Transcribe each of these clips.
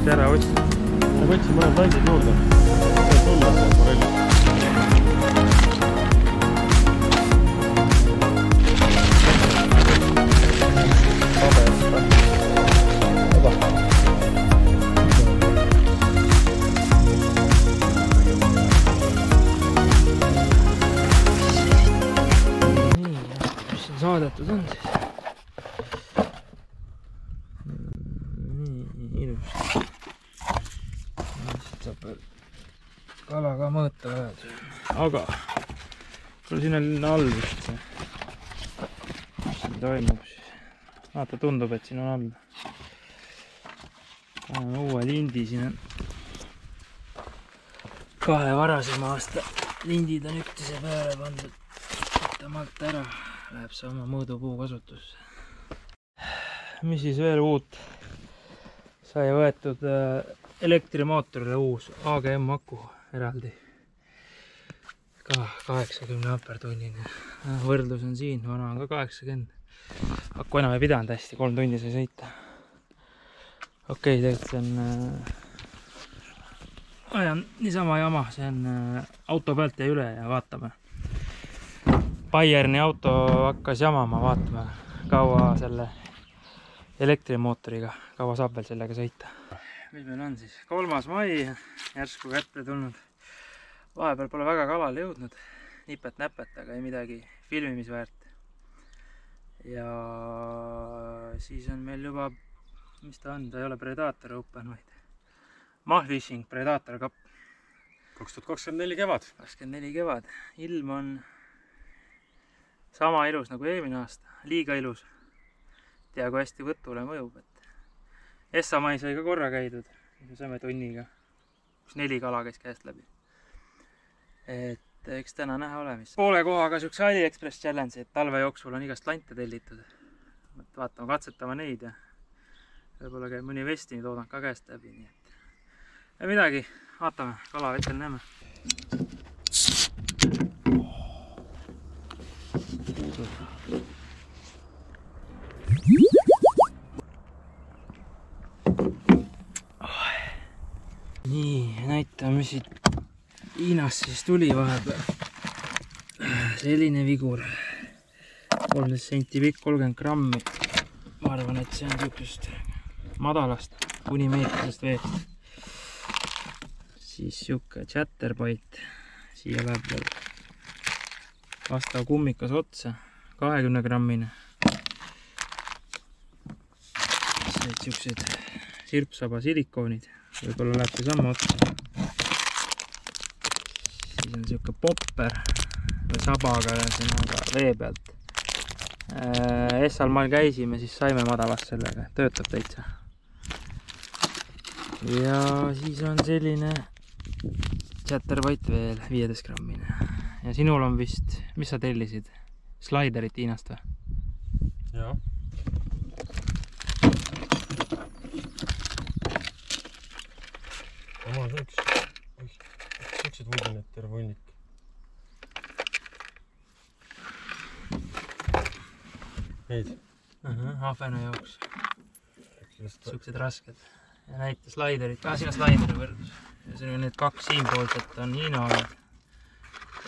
kiiresti ära otsida. Ma võtsin mõned landid juurde. Tulla see forellis. Saadetud on siis. Nii ilusti. Siit saab veel kala ka mõõta vähed. Aga kuule siin on all vist see. Mis siin toimub siis? Vaata, tundub, et siin on all. Paneme uue lindi, siin on 2 varasema aasta lindid on üksteise peale pandud. Võtamalt ära. Läheb see oma mõõdupuu kasutusse. Mis siis veel uut? Sai võetud elektrimootorile uus AGM aku eraldi. Ka 80 ampertunnine. Võrdlus on siin, vana on ka 80. Aku enam ei pidanud hästi, 3 tundi sai sõita. Okei, tegelikult see on niisama jama, see on auto pealt jäi üle ja vaatame. Bayerni auto hakkas jamama, vaatame kaua selle elektrimootoriga, kaua saab veel sellega sõita. Mis meil on siis? 3. mai, järsku kätte tulnud. Vahepeal pole väga kalale jõudnud, nipet-näpet, aga ei midagi filmimisväärt. Ja siis on meil juba, mis ta on, ta ei ole Predator Open, vaid Mahfishing Predator Cup. 2024 kevad. 24 kevad, ilm on sama ilus nagu eelmine aasta, liiga ilus. Tea, kui hästi võtule mõjub, et Essamai sai ka korra käidud, saime tunniga, kus 4 kala käis käest läbi. Et eks täna näha ole, mis. Poole kohaga sükse AliExpress challenge, et talve jooksul on igast lante tellitud. Vaatame, katsetame neid ja võib-olla käib mõni Vestini toodang ka käest läbi, nii et ja midagi, vaatame, kala vetel näeme. Nii, näitame, mis siit Hiinast siis tuli vahepeal. Selline vigur. 13 senti pikk, 30 grammi. Ma arvan, et see on niisugust madalast kuni meetrisest veest. Siis niisugune chatterbait. Siia läheb veel vastav kummikas otsa. 20 grammine. Niisugused sirpsaba silikoonid. Võib-olla läheb see sama otsa. Siis on niisugune popper või sabaga vee pealt. Essalmaal käisime, siis saime madalast sellega. Töötab täitsa. Ja siis on selline chatterbait veel 15 grammine. Ja sinul on vist, mis sa tellisid? Sliderit Hiinast või? Jaa. Omad üks võidinet terve hunnik. Neid? Ahvena jaoks. Siuksed rasked. Ja näite sliderit. Siin on slideri võrdlus. Ja see on need 2 siinpoolset on Hiina olnud.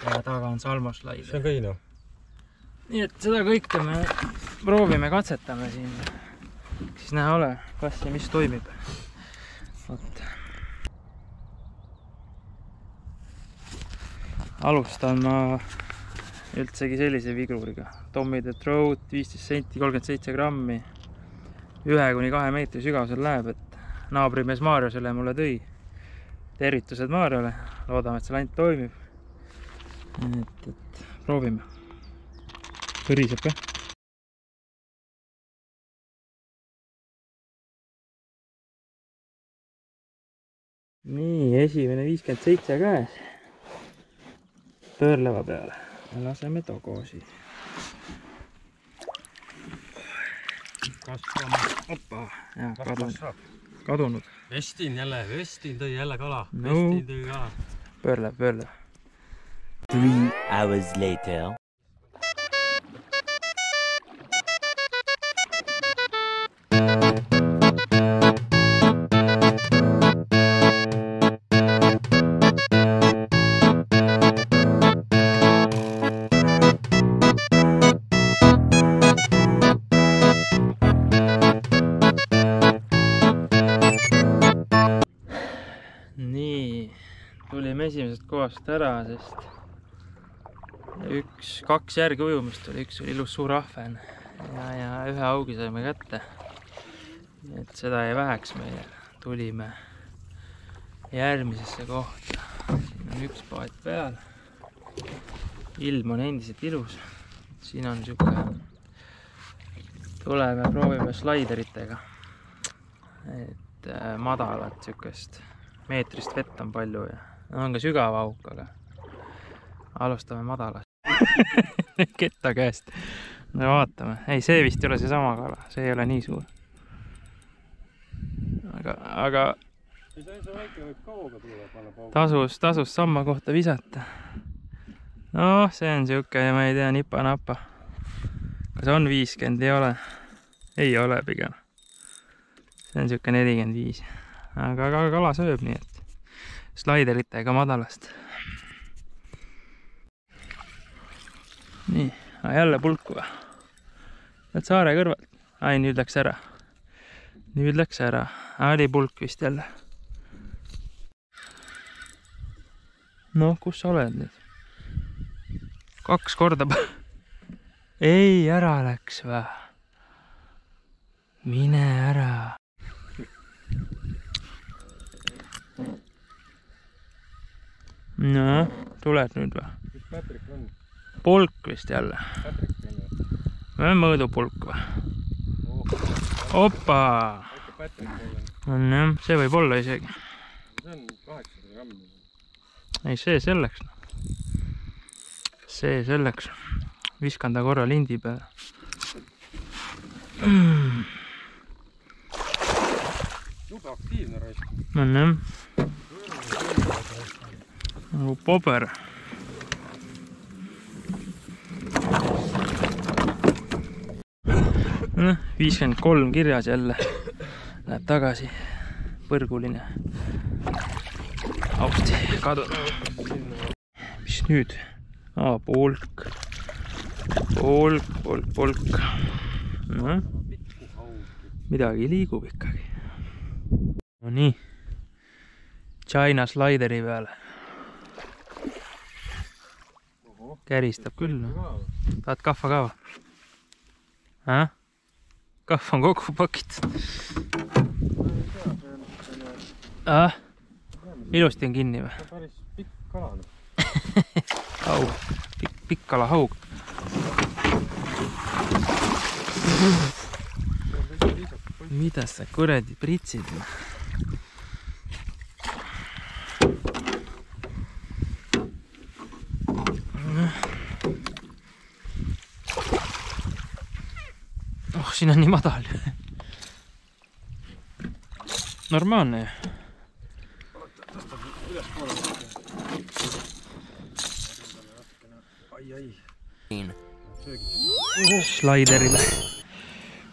Ja taga on Salmo slider. See on ka Hiina. Nii et seda kõike me proovime, katsetame siin. Siis näha ole, kas ja mis toimib. Võt. Alustan ma üldsegi sellise vigruriga. Tommy the Trout, 15 senti, 37 grammi. 1–2 meetri sügavusel läheb, et naabrimees Maarjo selle mulle tõi. Tervitused Maarjole. Loodame, et see lant toimib. Et proovime. Kõriseb ka. Nii, esimene 57 käes. Pöörleva peale. Laseme tagasi. Oppa, ja, kadunud. Vestin tõi jälle kala. No. Vestin tõi kala. Pöörlev. 3 hours later. esimesest kohast ära, sest kaks järgi ujumist oli, üks oli ilus suur ahven ja ühe augi saime kätte. Et seda ei väheks meile. Tulime järgmisesse kohta. Siin on üks paat peal. Ilm on endiselt ilus. Siin on siuke, tuleme proovime slaideritega. Et madalat siukest meetrist vett on palju ja on ka sügav auk, aga alustame madalast. Ketta käest. No vaatame. Ei, see vist ei ole see sama kala. See ei ole nii suur. Aga tasus samma kohta visata. No, see on siuke, ma ei tea, nipa-napa. Kas on 50? Ei ole. Ei ole pigem. See on siuke 45. Aga kala sööb, nii et slaideritega madalast. Nii, jälle pulku või? Võt saare kõrvalt. Ai, nüüd läks ära. Nüüd läks ära. Oli pulk vist jälle. Noh, kus sa oled nüüd? 2 korda. Ei, ära läks või? Mine ära. No, tuled nüüd või? Mis Patrik on? Pulk vist jälle. Või mõõdupulk või? Opa! On jah, see võib olla isegi. See on 800 grammi. Ei, see selleks. See selleks. Viskan ta korra lindi peale. Jube aktiivne raisk. On jah. Nagu pober. No, 53 kirjas jälle. Läheb tagasi. Põrguline. Austi, kadunud. Mis nüüd? Pulk. Pulk. No. Midagi liigub ikkagi. No nii. China slideri peale. Käristab küll. Tahad kahva ka või? Kahv on kokku pakitud. Ilusti on kinni või? See on päris pikk kala. Haug. Pikk kala haug. Mida sa kuradi pritsid? Oh, siin on nii madal. Normaalne ju. Slaiderile.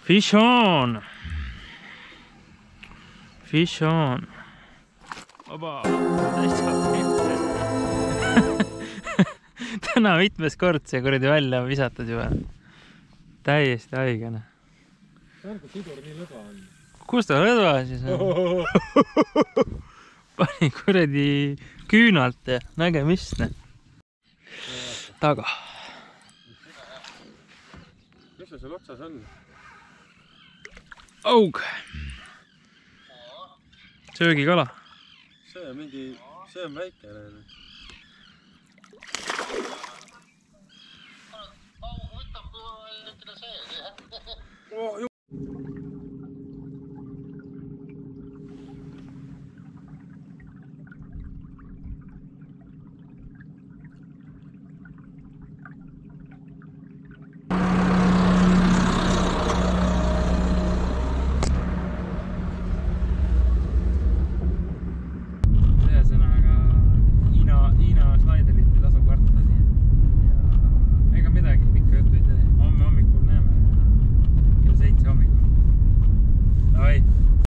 Fish on. Fish on. Oba. Täna mitmes kord see kuradi välja on visatud juba. Täiesti haigene. Särgu sidur nii lõdva on. Kus ta lõdva siis on? Pani kuradi küünalt ja nägemist. Taga. Mis see seal otsas on? Aug. Söögikala. See on mingi, see on väikene.